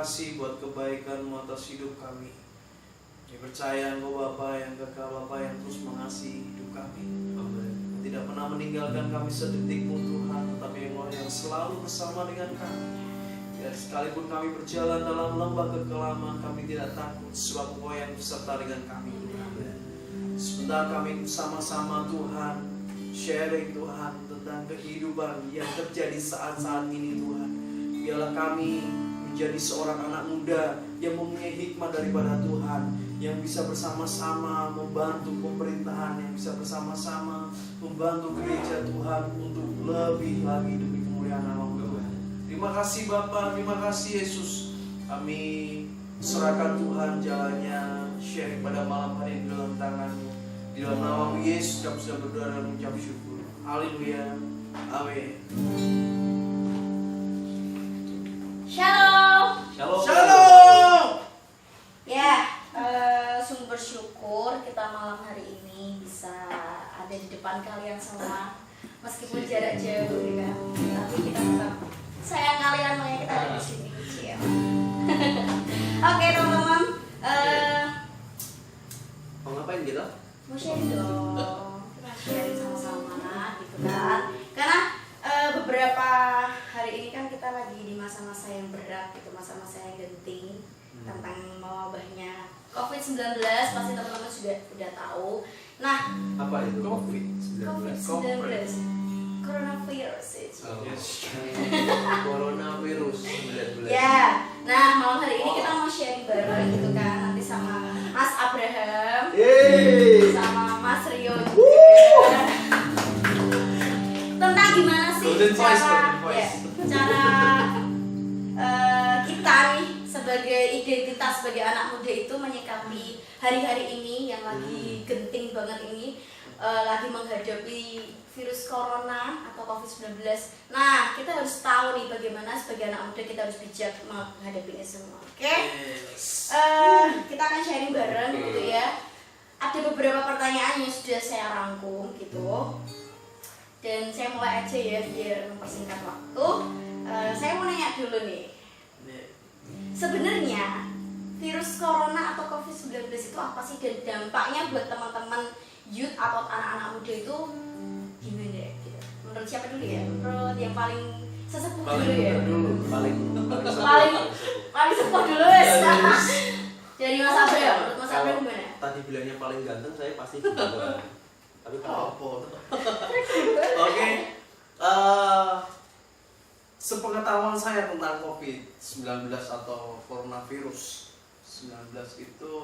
kasih buat kebaikan-Mu atas hidup kami. Kami percaya Engkau Bapa yang kekal, Bapa yang terus mengasihi hidup kami. Tidak pernah meninggalkan kami sedetik pun Tuhan, tetapi Engkau yang selalu bersama dengan kami. Biar sekalipun kami berjalan dalam lembah kekelaman, kami tidak takut, sebab Engkau yang beserta dengan kami. Sebentar kami sama-sama Tuhan, sharing Tuhan tentang kehidupan yang terjadi saat-saat ini Tuhan. Biarlah kami menjadi seorang anak muda yang mempunyai hikmat daripada Tuhan, yang bisa bersama-sama membantu pemerintahan, yang bisa bersama-sama membantu gereja Tuhan untuk lebih lagi demi kemuliaan nama Tuhan. Terima kasih Bapa, terima kasih Yesus. Kami serahkan Tuhan jalannya sharing pada malam hari di dalam tangan-Mu. Di dalam nama Yesus kami sudah berdoa dan mengucap syukur. Haleluya. Amin. Shalom. Shalom. Shalom. Ya, sungguh bersyukur kita malam hari ini bisa ada di depan kalian semua, meskipun jarak jauh, ya kan? Tapi kita tetap sayang kalian, makanya kita ada di sini, kecil. Oke teman-teman, Mau ngapain gitu? mau sharing dong, kita sharing sama-sama, gitu kan? Karena beberapa hari ini kan kita lagi di masa-masa yang berat, gitu, masa-masa yang genting tentang mewabahnya COVID-19, pasti teman-teman sudah tahu. Nah, Apa itu? COVID-19. COVID-19, coronavirus itu. Yes. Coronavirus 19. Ya, nah malam hari ini kita mau sharing bareng gitu kan, nanti sama Mas Abraham, Yeay. sama Mas Rio juga. Tentang gimana sih Golden voice, cara golden voice. kita nih sebagai identitas sebagai anak muda itu menyikapi hari-hari ini yang lagi genting banget ini, lagi menghadapi virus corona atau COVID-19. Nah, kita harus tahu nih bagaimana sebagai anak muda kita harus bijak menghadapi ini semua. Oke? Yes. Kita akan sharing bareng gitu ya. Ada beberapa pertanyaan yang sudah saya rangkum gitu. Dan saya mulai aja ya biar mempersingkat waktu. Saya mau nanya dulu nih. Sebenarnya virus corona atau COVID-19 itu apa sih, dan dampaknya buat teman-teman youth atau anak-anak muda itu gimana ya? Gitu. Menurut siapa dulu ya? Menurut yang paling sesepuh dulu ya? Paling sepuh dulu ya. Dari Mas Abraham, menurut Mas Abraham gimana? Tadi bilangnya paling ganteng, saya pasti juga. Tapi kalau Oke. Sepengetahuan saya tentang COVID-19 atau coronavirus 19 itu,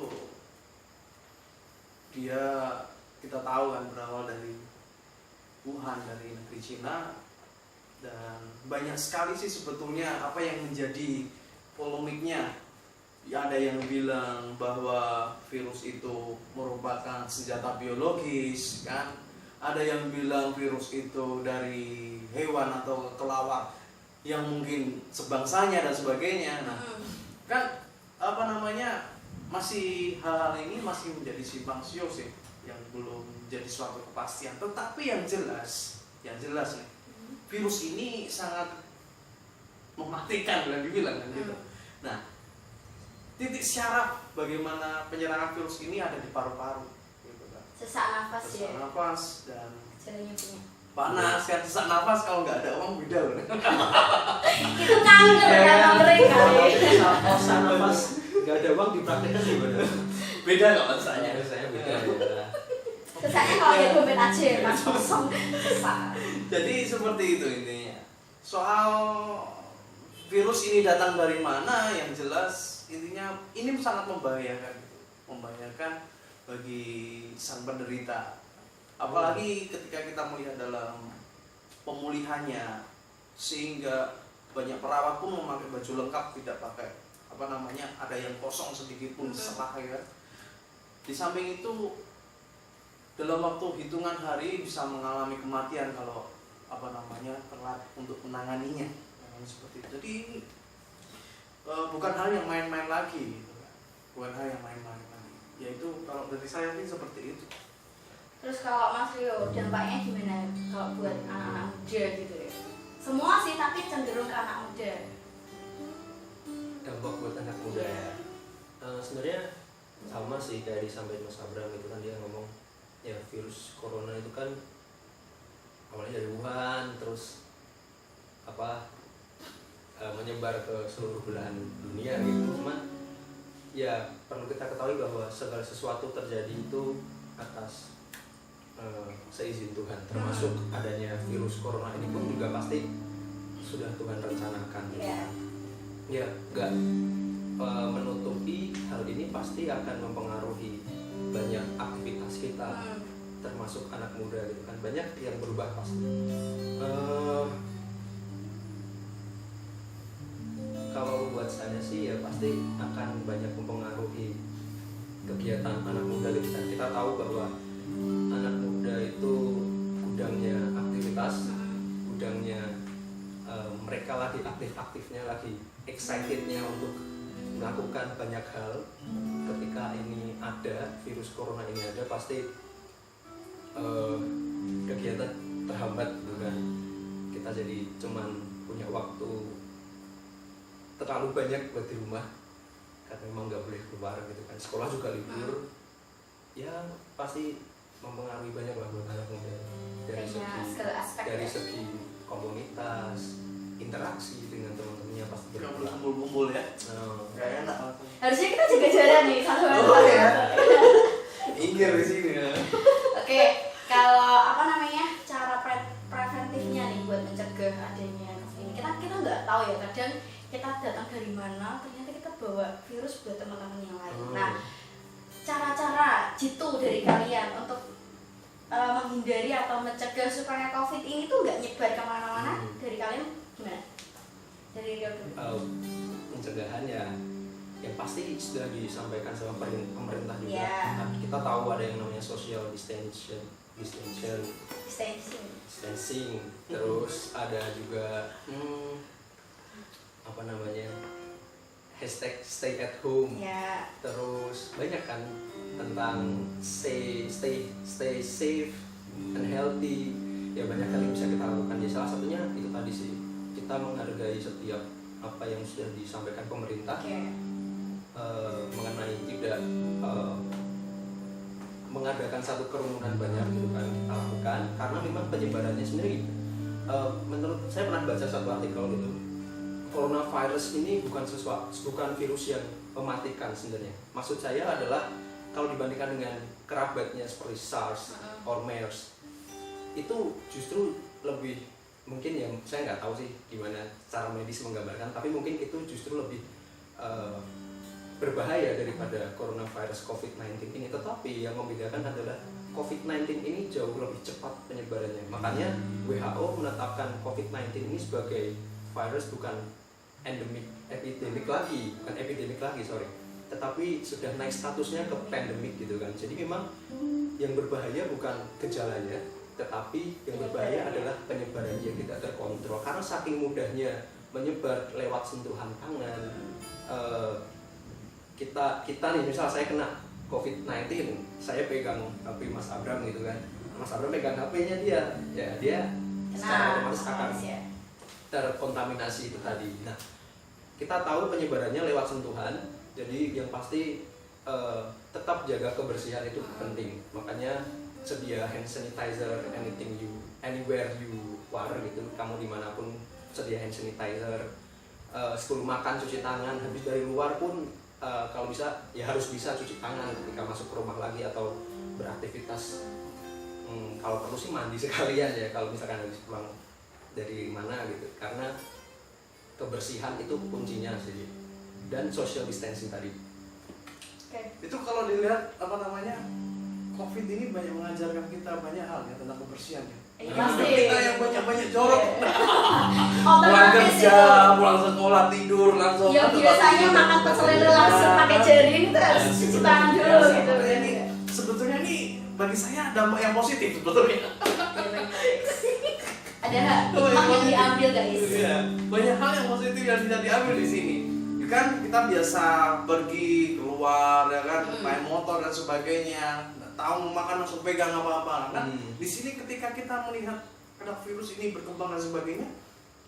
dia kita tahu kan berawal dari Wuhan, dari negeri Cina, dan banyak sekali sih sebetulnya apa yang menjadi polemiknya. Ya, ada yang bilang bahwa virus itu merupakan senjata biologis kan, ada yang bilang virus itu dari hewan atau kelawar yang mungkin sebangsanya dan sebagainya. Nah, kan apa namanya, masih hal-hal ini masih menjadi simpang siur sih, yang belum jadi suatu kepastian. Tetapi yang jelas nih, virus ini sangat mematikan, yang dibilang kan gitu. Nah, titik syaraf bagaimana penyerangan virus ini ada di paru-paru, gitu kan. Sesak nafas ya. Sesak nafas dan Jalannya punya. panas kan, sesak nafas kalau nggak ada uang beda loh. Itu kanker ya mereka. kosan nafas nggak ada uang dipraktekkan gimana? Beda nggak rasanya? Saya beda ya. Sesaknya kalau ada dompet aja ya, Mas, kosong sesak. Jadi seperti itu intinya. Soal virus ini datang dari mana, yang jelas intinya ini sangat membahayakan, gitu. Membahayakan bagi sang penderita. Apalagi ketika kita melihat dalam pemulihannya, sehingga banyak perawat pun memakai baju lengkap, tidak pakai apa namanya, ada yang kosong sedikit pun selah ya. Di samping itu dalam waktu hitungan hari bisa mengalami kematian kalau apa namanya telat untuk menanganinya, seperti itu. Jadi bukan hal yang main-main lagi, gitu kan. Bukan hal yang main-main lagi. Yaitu kalau dari saya ini seperti itu. Terus kalau Mas Rio, dampaknya gimana kalau buat anak-anak muda gitu ya? Semua sih, tapi cenderung ke anak muda. Dampak buat anak muda ya. Sebenarnya sama sih kayak disampaikan Mas Abraham itu kan, dia ngomong ya virus corona itu kan awalnya dari Wuhan, terus menyebar ke seluruh belahan dunia gitu. Cuman ya perlu kita ketahui bahwa segala sesuatu terjadi itu atas seizin Tuhan, termasuk adanya virus corona ini pun juga pasti sudah Tuhan rencanakan. Iya. Ya menutupi hal ini pasti akan mempengaruhi banyak aktivitas kita, termasuk anak muda gitu kan, banyak yang berubah pasti. Kalau buat saya sih ya pasti akan banyak mempengaruhi kegiatan anak muda gitu kan. Kita tahu bahwa anak muda itu gudangnya aktivitas, gudangnya mereka lagi aktif-aktifnya, lagi excitednya untuk melakukan banyak hal. Ketika ini ada, virus corona ini ada, pasti kegiatan terhambat gitu kan. Kita jadi cuman punya waktu terlalu banyak buat di rumah karena memang nggak boleh keluar gitu kan. Sekolah juga libur, ya pasti mempengaruhi banyak lah buat anak muda dari segi komunitas, interaksi dengan teman-temannya pasti Nggak boleh berkurang. kumpul-kumpul ya. Nggak enak. Harusnya kita juga jalan nih satu Oh, ya. Inggir di sini ya. Oke, kalau apa namanya cara preventifnya nih buat mencegah adanya ini, kita nggak tahu ya, kadang kita datang dari mana ternyata kita bawa virus buat teman-teman yang lain. Nah, cara-cara jitu dari kalian untuk menghindari atau mencegah supaya COVID ini tuh nggak nyebar kemana-mana dari kalian gimana? Dari Rio dulu. Pencegahan ya yang pasti sudah disampaikan sama pemerintah juga. Yeah. Nah, kita tahu ada yang namanya social distancing, terus ada juga apa namanya hashtag stay at home. Yeah. Terus banyak kan tentang stay safe and healthy. Ya banyak kali bisa kita lakukan. Ya salah satunya itu tadi sih, kita menghargai setiap apa yang sudah disampaikan pemerintah. Okay. Mengenai tidak mengadakan satu kerumunan banyak gitu kan kita lakukan, karena memang penyebarannya sendiri menurut saya pernah baca satu artikel gitu, coronavirus ini bukan virus yang mematikan sebenarnya. Maksud saya adalah kalau dibandingkan dengan kerabatnya seperti SARS or MERS, itu justru lebih mungkin ya, saya nggak tahu sih gimana cara medis menggambarkan, tapi mungkin itu justru lebih berbahaya daripada coronavirus COVID-19 ini. Tetapi yang membedakan adalah COVID-19 ini jauh lebih cepat penyebarannya. Makanya WHO menetapkan COVID-19 ini sebagai virus bukan epidemik lagi, tetapi sudah naik statusnya ke pandemik gitu kan. Jadi memang yang berbahaya bukan gejalanya, tetapi yang berbahaya adalah penyebaran yang tidak terkontrol, karena saking mudahnya menyebar lewat sentuhan tangan. Kita nih, misal saya kena COVID-19, saya pegang HP Mas Abram gitu kan, Mas Abram pegang HP-nya dia secara otomatis akan terkontaminasi itu tadi. Nah, kita tahu penyebarannya lewat sentuhan, jadi yang pasti tetap jaga kebersihan itu penting. Makanya sedia hand sanitizer, anywhere you are gitu, kamu dimanapun sedia hand sanitizer. Sebelum makan cuci tangan, habis dari luar pun kalau bisa ya harus bisa cuci tangan ketika masuk ke rumah lagi atau beraktivitas. Kalau perlu sih mandi sekalian ya kalau misalkan habis pulang dari mana gitu, karena kebersihan itu kuncinya sih, dan social distancing tadi. Itu kalau dilihat apa namanya, COVID ini banyak mengajarkan kita banyak hal ya tentang kebersihan ya. Pasti. Kita yang banyak jorok, pulang Otomatis kerja, itu. pulang sekolah, tidur langsung. Ya biasanya makan pecel lele langsung pakai jari itu harus cuci tangan dulu gitu. Sebetulnya nih bagi saya dampak yang positif sebetulnya. Ada hikmah yang diambil guys. Iya, banyak hal yang positif yang bisa diambil di sini. Ya kan kita biasa pergi keluar ya kan, main motor dan sebagainya, tahu makan langsung pegang apa-apa. Nah, di sini ketika kita melihat ada virus ini berkembang dan sebagainya,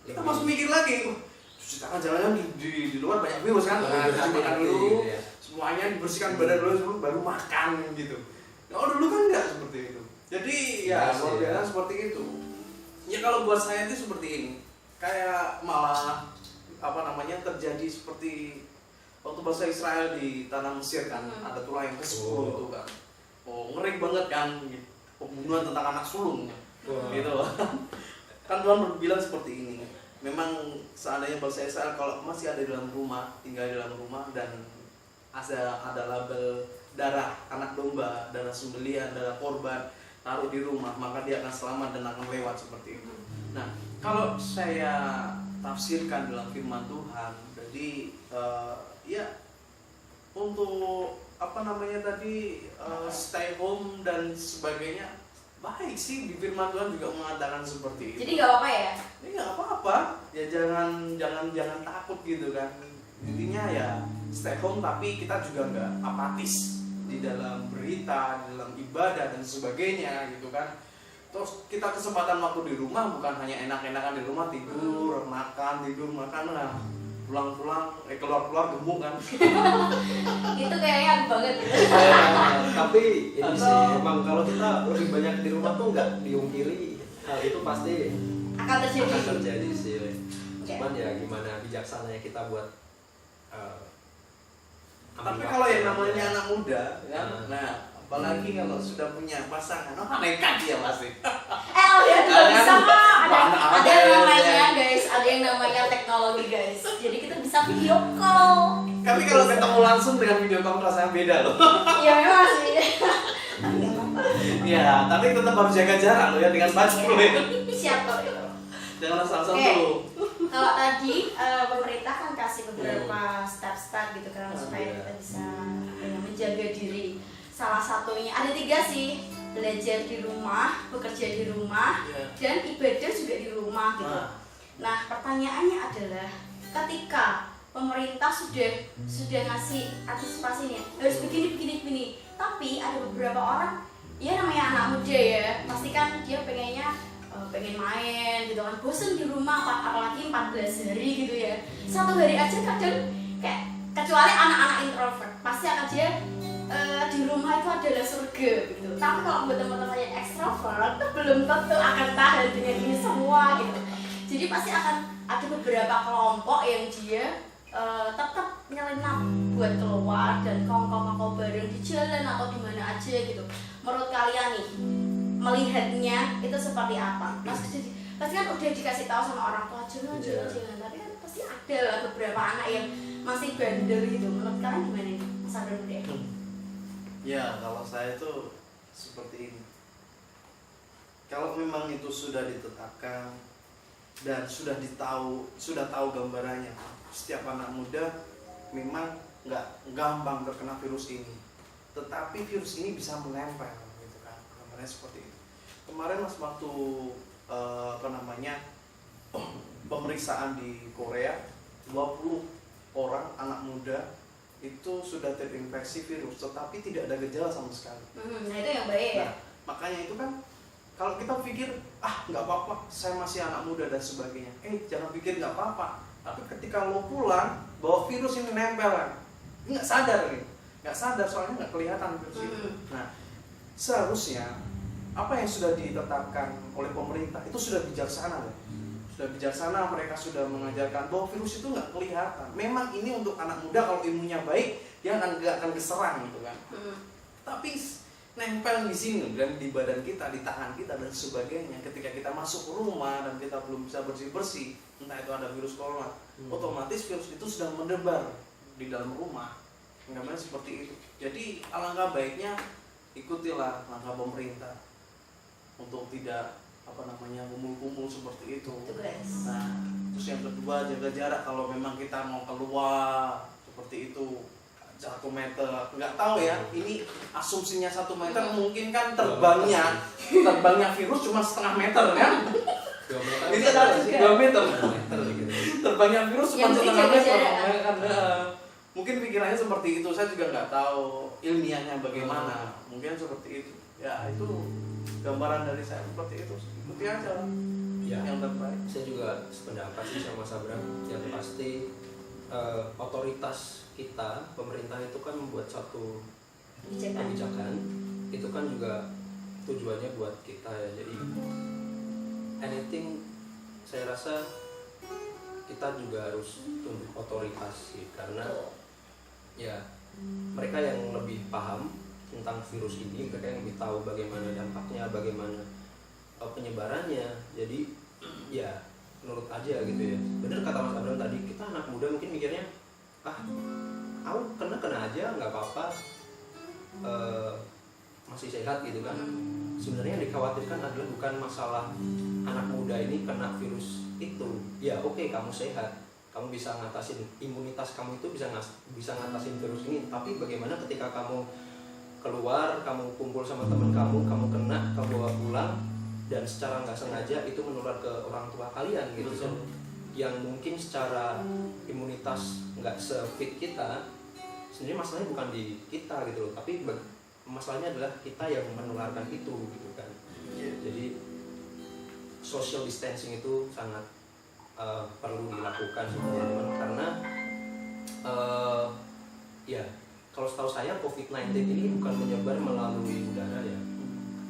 kita masih mikir lagi, cuci tangan, jangan-jangan di luar banyak virus kan, cuci tangan dulu, semuanya dibersihkan badan dulu baru makan gitu. Nah, dulu kan enggak seperti itu. Jadi ya luar biasa seperti itu. Ya kalau buat saya itu seperti ini, kayak malah apa namanya terjadi seperti waktu bangsa Israel di tanah Mesir kan, ada tulah yang ke-10 itu kan. Oh, ngeri banget kan, pembunuhan tentang anak sulung gitu. Kan Tuhan berbilang seperti ini, memang seandainya kalau saya kalau masih ada di dalam rumah, tinggal di dalam rumah dan ada label darah anak domba, darah sembelihan, darah korban taruh di rumah, maka dia akan selamat dan akan lewat seperti itu. Nah, kalau saya tafsirkan dalam firman Tuhan, jadi ya untuk apa namanya tadi stay home dan sebagainya baik sih, di firman Tuhan juga mengatakan seperti itu. Jadi nggak apa-apa ya? Ini nggak apa-apa, ya jangan takut gitu kan. Intinya ya stay home, tapi kita juga nggak apatis di dalam berita, di dalam ibadah dan sebagainya gitu kan. Terus kita kesempatan waktu di rumah bukan hanya enak-enakan di rumah, tidur makan, nah pulang-pulang keluar gemuk kan. Itu kayaknya banget gitu. Tapi ini sih emang kalau kita lebih banyak di rumah tuh nggak diungkiri hal itu pasti Akan terjadi. sih. Oke. Cuman ya gimana bijaksananya kita buat Tapi ambil kalau yang waktu namanya aja. anak muda kan, nah apalagi kalau sudah punya pasangan, nekat dia pasti. Ya juga bisa kok. Ada yang namanya ya. guys, ada yang namanya teknologi guys. Jadi kita bisa video call. Tapi kalau ketemu langsung dengan video call rasanya beda loh. Iya memang sih. Tapi nggak apa-apa. Ya, tapi tetap harus jaga jarak loh ya dengan pacar lo ya. Siap kok itu. Jangan asal-asal Oke. tuh. Kalau tadi pemerintah kan kasih beberapa step-step gitu kan supaya kita bisa menjaga diri. Salah satunya ada 3 sih, belajar di rumah, bekerja di rumah, dan ibadah juga di rumah gitu. Nah pertanyaannya adalah ketika pemerintah sudah ngasih antisipasi nih harus begini, tapi ada beberapa orang ya namanya anak muda ya, pasti kan dia pengen main gitu kan, bosen di rumah apalagi 14 hari gitu ya, 1 hari aja kadang kayak, kecuali anak-anak introvert pasti akan dia di rumah itu adalah surga gitu. Tapi kalau buat teman-teman yang ekstrovert belum tentu akan tahan dengan ini semua gitu. Jadi pasti akan ada beberapa kelompok yang dia tetap nyelenap buat keluar dan kongko bareng di jalan atau di mana aja gitu. Menurut kalian nih, melihatnya itu seperti apa? Pasti kan udah dikasih tahu sama orang tua jangan, tapi kan pasti ada lah beberapa anak yang masih bandel gitu. Menurut kalian gimana nih, Mas Abram deh? Ya, kalau saya tuh seperti ini. Kalau memang itu sudah ditetapkan dan sudah tahu gambarannya, setiap anak muda memang nggak gampang terkena virus ini. Tetapi virus ini bisa menempel, gitu kan? Gambarnya seperti itu. Kemarin mas waktu pemeriksaan di Korea, 20 orang anak muda itu sudah terinfeksi virus, tetapi tidak ada gejala sama sekali. Nah itu yang baik ya. Nah, makanya itu kan kalau kita pikir nggak apa-apa, saya masih anak muda dan sebagainya. Jangan pikir nggak apa-apa. Tapi ketika lo pulang, bahwa virus ini nempel kan, nggak sadar nih, nggak sadar soalnya nggak kelihatan virus itu. Nah, seharusnya apa yang sudah ditetapkan oleh pemerintah itu sudah bijaksana loh. Sudah bijaksana, mereka sudah mengajarkan bahwa virus itu nggak kelihatan. Memang ini untuk anak muda, kalau imunnya baik dia nggak akan keserang gitu kan. Tapi nempel di sini dan di badan kita, di tangan kita dan sebagainya. Ketika kita masuk rumah dan kita belum bisa bersih-bersih, entah itu ada virus corona, otomatis virus itu sudah mendebar di dalam rumah. Gambarnya seperti itu. Jadi alangkah baiknya ikutilah langkah pemerintah untuk tidak kumpul-kumpul seperti itu. Nah, terus yang kedua, jaga jarak. Kalau memang kita mau keluar seperti itu, 1 meter, nggak tahu ya, ini asumsinya 1 meter, mungkin kan terbangnya virus cuma setengah meter kan. Ini adalah 2 meter. Terbangnya virus cuma setengah meter. Mungkin pikirannya seperti itu, saya juga nggak tahu ilmiahnya bagaimana. Mungkin seperti itu. Ya itu gambaran dari saya seperti itu. Ikuti aja ya, yang terbaik. Saya juga sependapat sih sama Mas Abram. Yang pasti otoritas kita, pemerintah itu kan membuat satu kebijakan, itu kan juga tujuannya buat kita ya. Jadi anything, saya rasa kita juga harus tunduk otoritas sih, karena ya mereka yang lebih paham tentang virus ini, mereka yang lebih tahu bagaimana dampaknya, bagaimana penyebarannya. Jadi ya nurut aja gitu ya. Bener kata Mas Abraham tadi, kita anak muda mungkin mikirnya aku kena aja nggak apa-apa, masih sehat gitu kan. Sebenarnya yang dikhawatirkan adalah bukan masalah anak muda ini kena virus itu. Ya oke, kamu sehat, kamu bisa ngatasin, imunitas kamu itu bisa ngatasin virus ini. Tapi bagaimana ketika kamu keluar, kamu kumpul sama teman kamu kena, kamu bawa pulang, dan secara nggak sengaja itu menular ke orang tua kalian gitu kan. Yang mungkin secara imunitas nggak se-fit kita, sebenarnya masalahnya bukan di kita gitu loh, tapi masalahnya adalah kita yang menularkan itu gitu kan. Jadi social distancing itu sangat perlu dilakukan sebenarnya, karena ya kalau setahu saya COVID-19 ini bukan menyebar melalui udara ya,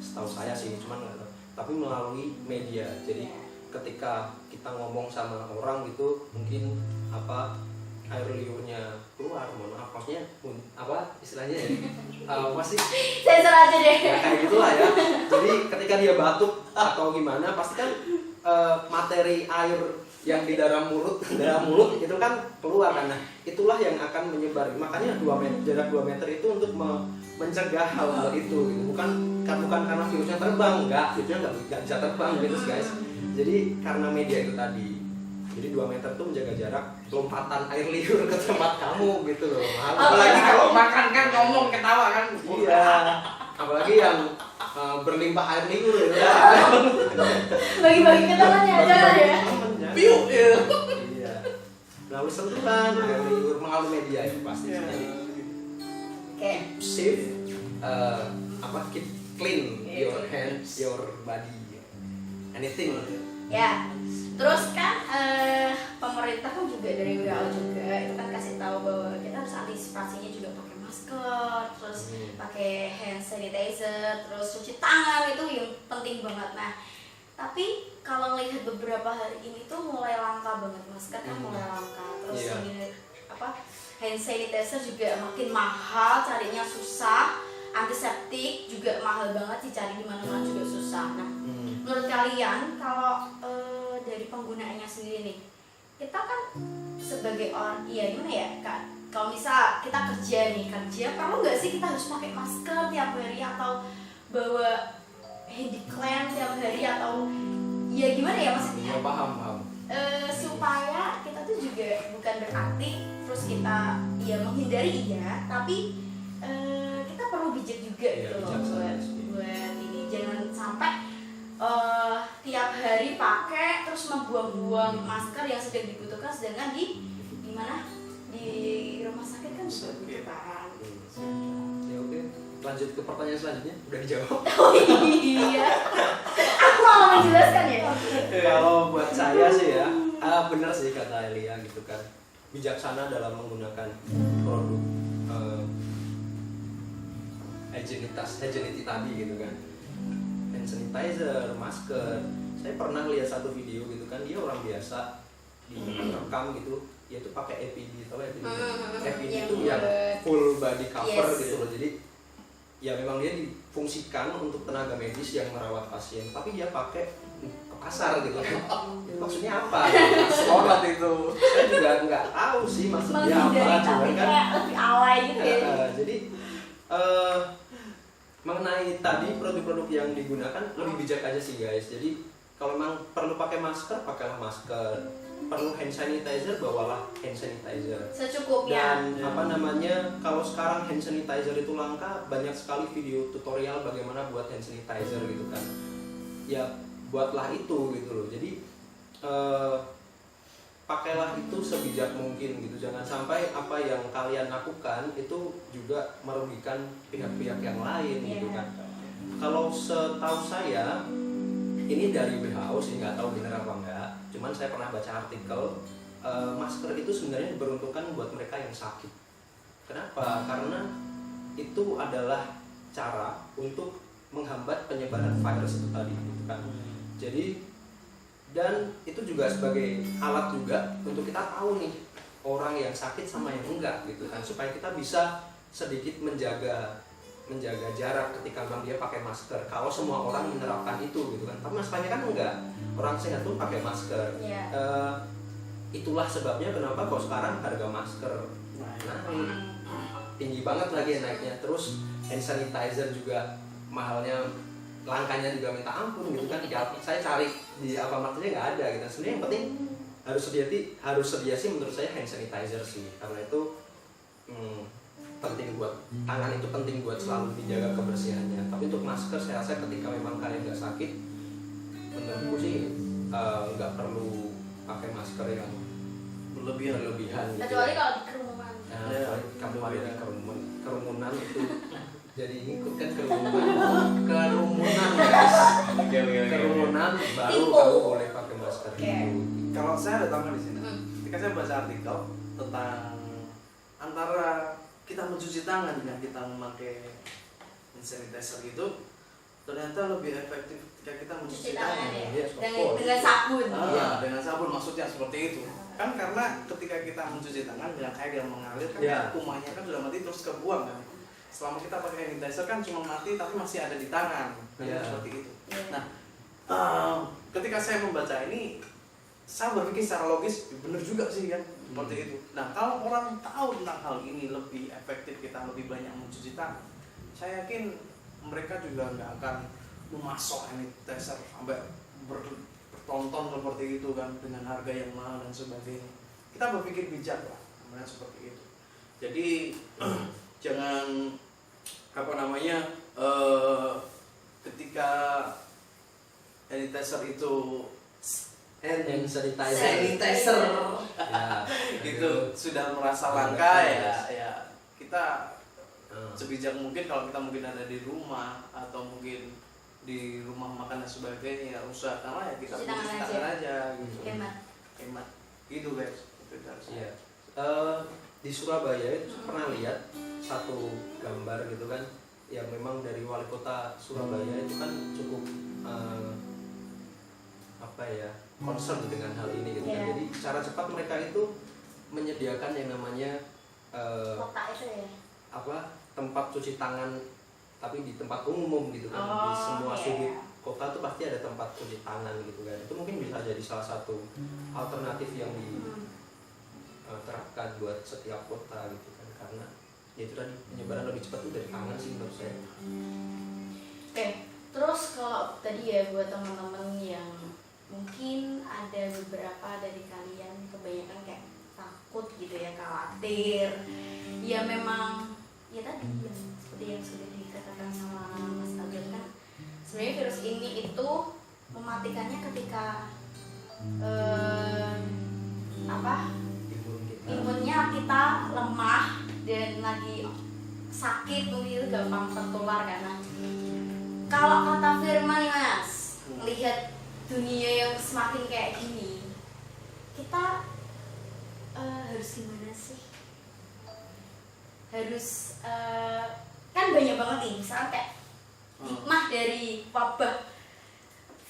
setahu saya sih, cuman tapi melalui media. Jadi ketika kita ngomong sama orang gitu, mungkin air liurnya keluar, mohon maaf, maksudnya istilahnya ya, masih Sensor aja deh. ya, kayak gitulah ya. Jadi ketika dia batuk atau gimana, pasti kan materi air yang di dalam mulut itu kan keluar kan. Nah, itulah yang akan menyebar. Makanya jarak 2 meter itu untuk mencegah hal-hal itu gitu. Bukan karena virusnya terbang, virusnya nggak bisa terbang gitu guys. Jadi karena media itu tadi. Jadi 2 meter itu menjaga jarak, lompatan air liur ke tempat kamu gitu loh. Apalagi kalau makan kan ngomong ketawa kan. Iya. Apalagi yang berlimpah air liur ya. Bagi-bagi ke temannya aja ya. Piu. Iya. Melalui sentuhan air liur, melalui media itu pasti. Jadi keep safe, keep clean your hands, your body, anything. Ya, terus kan pemerintah kan juga dari WHO juga itu kan kasih tahu bahwa kita harus antisipasinya juga pakai masker, terus pakai hand sanitizer, terus cuci tangan, itu yang penting banget. Nah, tapi kalau lihat beberapa hari ini tuh mulai langka banget, masker kan mulai langka, terus ini hand sanitizer juga makin mahal, carinya susah, antiseptik juga mahal banget, dicari di mana-mana juga susah. Nah, menurut kalian kalau dari penggunaannya sendiri nih, kita kan sebagai orang, iya gimana ya Kak, kalau misal kita kerja perlu nggak sih kita harus pakai masker tiap hari atau bawa handiclan tiap hari, atau ya gimana ya maksudnya? Ya, paham. Supaya kita tuh juga bukan berarti terus kita ya menghindari tapi kita perlu bijak juga gitu loh buat ini, jangan sampai tiap hari pakai terus membuang-buang masker yang sedang dibutuhkan, sedangkan di mana di rumah sakit kan sudah butuhkan. Ya oke, lanjut ke pertanyaan selanjutnya, udah dijawab. Oh iya, aku mau menjelaskan ya. Kalau buat saya sih ya, benar sih kata Elia gitu kan, bijaksana dalam menggunakan produk hygienity tadi gitu kan, hand sanitizer, masker. Saya pernah lihat satu video gitu kan, dia orang biasa direkam gitu, dia tuh pakai APD, tau APD? APD itu yang full body cover gitu loh. Jadi ya memang dia difungsikan untuk tenaga medis yang merawat pasien, tapi dia pakai ke pasar gitu. Maksudnya apa? Sholat itu. Saya juga nggak tahu sih maksudnya apa, cuman kan lebih alay gitu ya. jadi mengenai tadi produk-produk yang digunakan lebih bijak aja sih guys. Jadi kalau memang perlu pakai masker, pakailah masker. Perlu hand sanitizer, bawalah hand sanitizer secukupnya. Dan kalau sekarang hand sanitizer itu langka, banyak sekali video tutorial bagaimana buat hand sanitizer gitu kan. Ya buatlah itu gitu loh. Jadi pakailah itu sebijak mungkin gitu. Jangan sampai apa yang kalian lakukan itu juga merugikan pihak-pihak yang lain gitu kan. Kalau setahu saya, ini dari WHO sih, nggak tahu benar apa enggak, cuman saya pernah baca artikel, masker itu sebenarnya diperuntukkan buat mereka yang sakit. Kenapa? Karena itu adalah cara untuk menghambat penyebaran virus itu tadi gitu kan. Jadi dan itu juga sebagai alat juga untuk kita tahu nih orang yang sakit sama yang enggak gitu kan, supaya kita bisa sedikit menjaga menjaga jarak ketika memang dia pakai masker. Kalau semua orang menerapkan itu gitu kan. Tapi masalahnya kan enggak. Orang sehat pun pakai masker. Iya. Itulah sebabnya kenapa kok sekarang harga masker naik tinggi banget lagi naiknya. Terus hand sanitizer juga mahalnya, langkanya juga minta ampun gitu kan. Ya, saya cari di Alfamart-nya nggak ada gitu. Sebenarnya yang penting harus sedia sih menurut saya hand sanitizer sih, karena itu penting buat tangan, itu penting buat selalu dijaga kebersihannya. Tapi untuk masker saya rasa ketika memang kalian nggak sakit, menurutku sih nggak perlu pakai masker yang berlebihan gitu. Kecuali kalau di kerumunan. Nah, Ya, kamu ada di kerumunan itu jadi ikut kan kerumunan guys. Kerumunan baru Tipu. kamu boleh pakai masker Oke. itu. Kalau saya ada tambah di sini. Ketika saya baca artikel tentang antara kita mencuci tangan dengan kita memakai hand sanitizer itu, ternyata lebih efektif ketika kita mencuci Cuci tangan tangan. ya. Yes, of Dengan course. dengan sabun. Iya, dengan sabun maksudnya seperti itu. Kan karena ketika kita mencuci tangan dengan air yang mengalir kan Ya. kumannya kan sudah mati terus kebuang kan. Selama kita pakai hand sanitizer kan cuma mati tapi masih ada di tangan. Kan Ya. seperti itu. Iya. Nah, ketika saya membaca ini, saya berpikir secara logis, benar juga sih kan, seperti itu. Nah, kalau orang tahu tentang hal ini, lebih efektif kita lebih banyak mencuci tangan, saya yakin mereka juga nggak akan memasok sanitizer sampai bertonton seperti itu kan, dengan harga yang mahal dan sebagainya. Kita berpikir bijak lah, namanya seperti itu. Jadi jangan ketika sanitizer itu Hand sanitizer. sanitizer Ya, itu sudah merasa langka ya kita sebijak mungkin kalau kita mungkin ada di rumah atau mungkin di rumah makan dan sebagainya, ya usahakanlah ya kita Cuci cuci tangan tangan aja gitu. Hemat. Gitu guys, itu dari saya. Iya. Di Surabaya itu pernah lihat satu gambar gitu kan, yang memang dari wali kota Surabaya itu kan cukup concern dengan hal ini gitu kan. Iya. Jadi secara cepat mereka itu menyediakan yang namanya Kotak itu ya. tempat cuci tangan, tapi di tempat umum gitu kan. Di semua iya. sudut kota tuh pasti ada tempat cuci tangan gitu kan. Itu mungkin bisa jadi salah satu alternatif yang diterapkan buat setiap kota gitu kan, karena ya itu tadi penyebaran lebih cepat tuh dari tangan sih menurut saya. Oke, terus kalau tadi ya buat teman-teman yang mungkin ada beberapa dari kalian kebanyakan kayak takut gitu ya, khawatir, ya memang ya tadi yang seperti yang sudah dikatakan sama Mas Abel kan, sebenarnya virus ini itu mematikannya ketika imunnya kita lemah dan lagi sakit, mungkin itu gampang tertular karena kalau kata Firman nih Mas, melihat dunia yang semakin kayak gini, kita harus gimana sih? Harus kan banyak banget nih, misalnya kayak hikmah dari wabah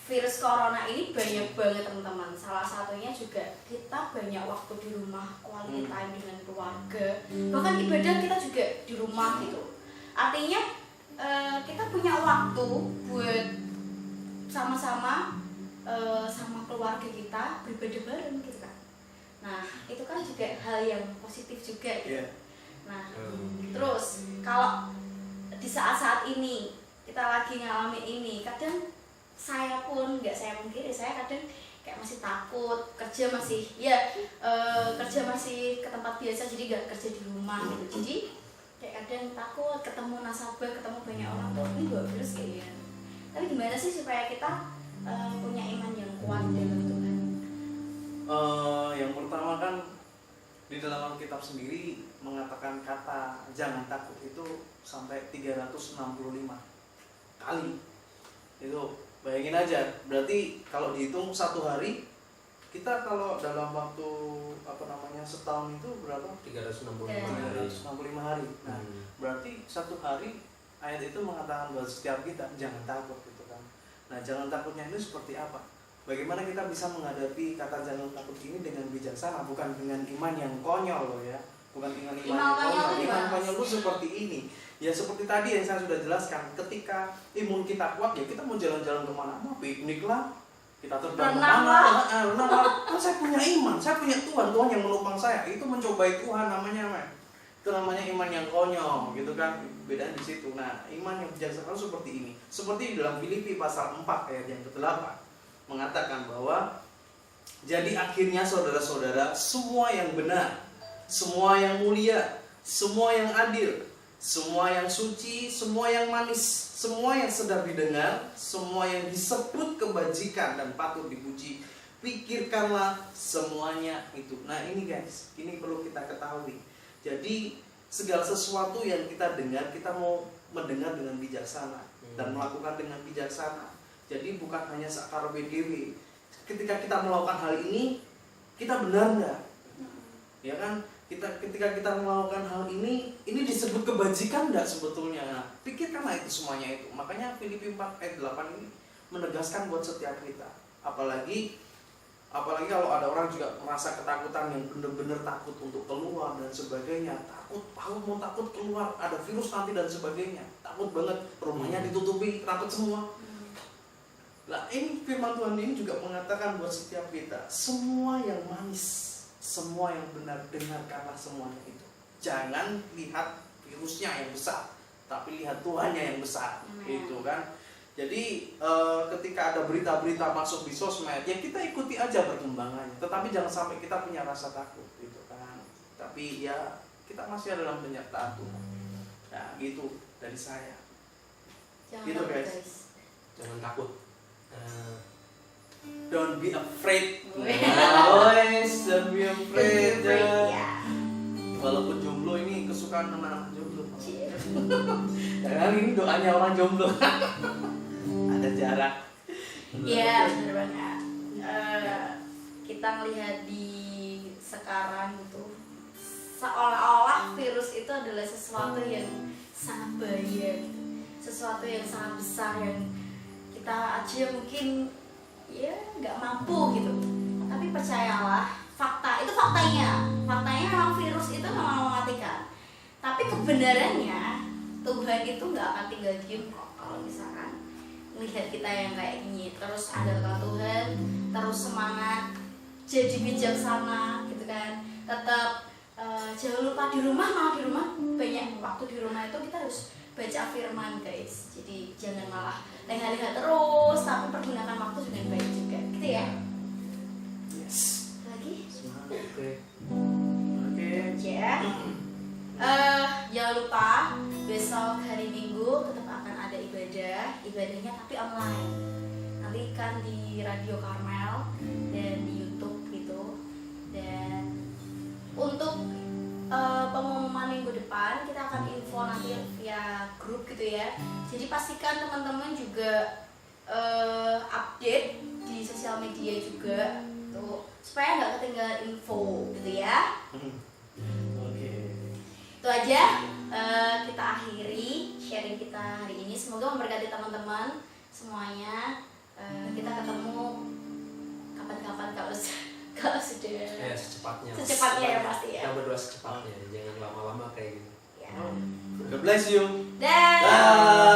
virus corona ini banyak banget teman-teman. Salah satunya juga kita banyak waktu di rumah, quality time dengan keluarga, bahkan ibadah kita juga di rumah gitu. Artinya kita punya waktu buat sama-sama sama keluarga kita beribadah bareng gitu kan. Nah itu kan juga hal yang positif juga gitu. Yeah. Nah terus kalau di saat-saat ini kita lagi ngalamin ini, kadang saya pun nggak saya mungkiri, saya kadang kayak masih takut, kerja masih ke tempat biasa, jadi nggak kerja di rumah gitu. Jadi kayak kadang takut ketemu nasabah, ketemu banyak orang tuh, ini bawa virus kayaknya. Tapi gimana sih supaya kita punya iman yang kuat dalam Tuhan? Yang pertama kan di dalam Alkitab sendiri mengatakan kata jangan takut itu sampai 365 kali. Itu bayangin aja, berarti kalau dihitung satu hari, kita kalau dalam waktu setahun itu berapa? 365 365 hari. hari. Nah, berarti satu hari ayat itu mengatakan buat setiap kita jangan takut gitu kan. Nah, jangan takutnya itu seperti apa? Bagaimana kita bisa menghadapi kata jangan takut ini dengan bijaksana, bukan dengan iman yang konyol loh ya. bukan dengan iman Iman yang konyol konyol. itu Iman gimana? konyol itu seperti ini. Ya seperti tadi yang saya sudah jelaskan, ketika imun kita kuat ya kita mau jalan-jalan kemana, mau piknik lah, kita terbang Renang kemana, renang lah. Kan saya punya iman, saya punya Tuhan yang menopang saya. Itu mencobai Tuhan namanya, men. Itu namanya iman yang konyol, gitu kan? Bedanya di situ. Nah, iman yang bijaksana seperti ini. Seperti di dalam Filipi pasal 4 ayat yang ke-8 mengatakan bahwa jadi akhirnya saudara-saudara, semua yang benar, semua yang mulia, semua yang adil, semua yang suci, semua yang manis, semua yang sedap didengar, semua yang disebut kebajikan dan patut dipuji, pikirkanlah semuanya itu. Nah ini guys, ini perlu kita ketahui. Jadi segala sesuatu yang kita dengar, kita mau mendengar dengan bijaksana dan melakukan dengan bijaksana. Jadi bukan hanya sakar BDW. Ketika kita melakukan hal ini, kita benar nggak? Ya kan? Ketika kita melakukan hal ini disebut kebajikan enggak sebetulnya? Nah, pikirkanlah itu semuanya itu. Makanya Filipi 4 ayat 8 ini menegaskan buat setiap kita. Apalagi kalau ada orang juga merasa ketakutan yang benar-benar takut untuk keluar dan sebagainya. Takut, mau takut keluar, ada virus nanti dan sebagainya. Takut banget, rumahnya ditutupi, takut semua. Nah, ini firman Tuhan ini juga mengatakan buat setiap kita, semua yang manis, semua yang benar, dengarkanlah semuanya itu. Jangan lihat virusnya yang besar, tapi lihat Tuhannya yang besar. Gitu kan. Jadi ketika ada berita-berita masuk di sosmed, ya kita ikuti aja perkembangannya. Tetapi jangan sampai kita punya rasa takut, gitu kan. Tapi ya kita masih ada dalam penyertaan Tuhan. Nah, gitu dari saya. Jangan Gitu, takut, guys. Jangan takut. Don't be afraid. Weh. Don't be afraid. Ya. Walaupun jomblo ini kesukaan anak-anak jomblo. Jangan ini doanya orang jomblo. Ada jarak. Iya, benar banget. Kita melihat di sekarang itu seolah-olah virus itu adalah sesuatu yang sangat bahaya, gitu. Sesuatu yang sangat besar yang kita aja mungkin ya nggak mampu gitu. Tapi percayalah, faktanya memang virus itu memang mematikan. Tapi kebenarannya Tuhan itu nggak akan tinggal diem kok. Kalau misalkan melihat kita yang kayak gini, terus andalkan Tuhan, terus semangat, jadi bijaksana gitu kan. Tetap jangan lupa di rumah banyak waktu di rumah itu kita harus baca firman guys. Jadi jangan malah lengah-lengah terus, tapi pergunakan waktu dengan baik juga, gitu ya. Yes. Lagi? Oke. Ya. Jangan lupa besok hari Minggu tetap akan ada ibadahnya tapi online. Nanti kan di Radio Karmel dan di YouTube gitu. Dan untuk pengumuman minggu depan kita akan info nanti via grup gitu ya. Jadi pastikan teman-teman juga update di sosial media juga tuh supaya nggak ketinggalan info gitu ya. Oke. Itu aja kita akhiri sharing kita hari ini. Semoga memberkati teman-teman semuanya. Kita ketemu kapan-kapan kalau sudah Ya secepatnya. secepatnya ya pasti ya. Kita berdoa secepatnya, jangan lama-lama kayak gitu. Ya. God bless you. Dah. Dah.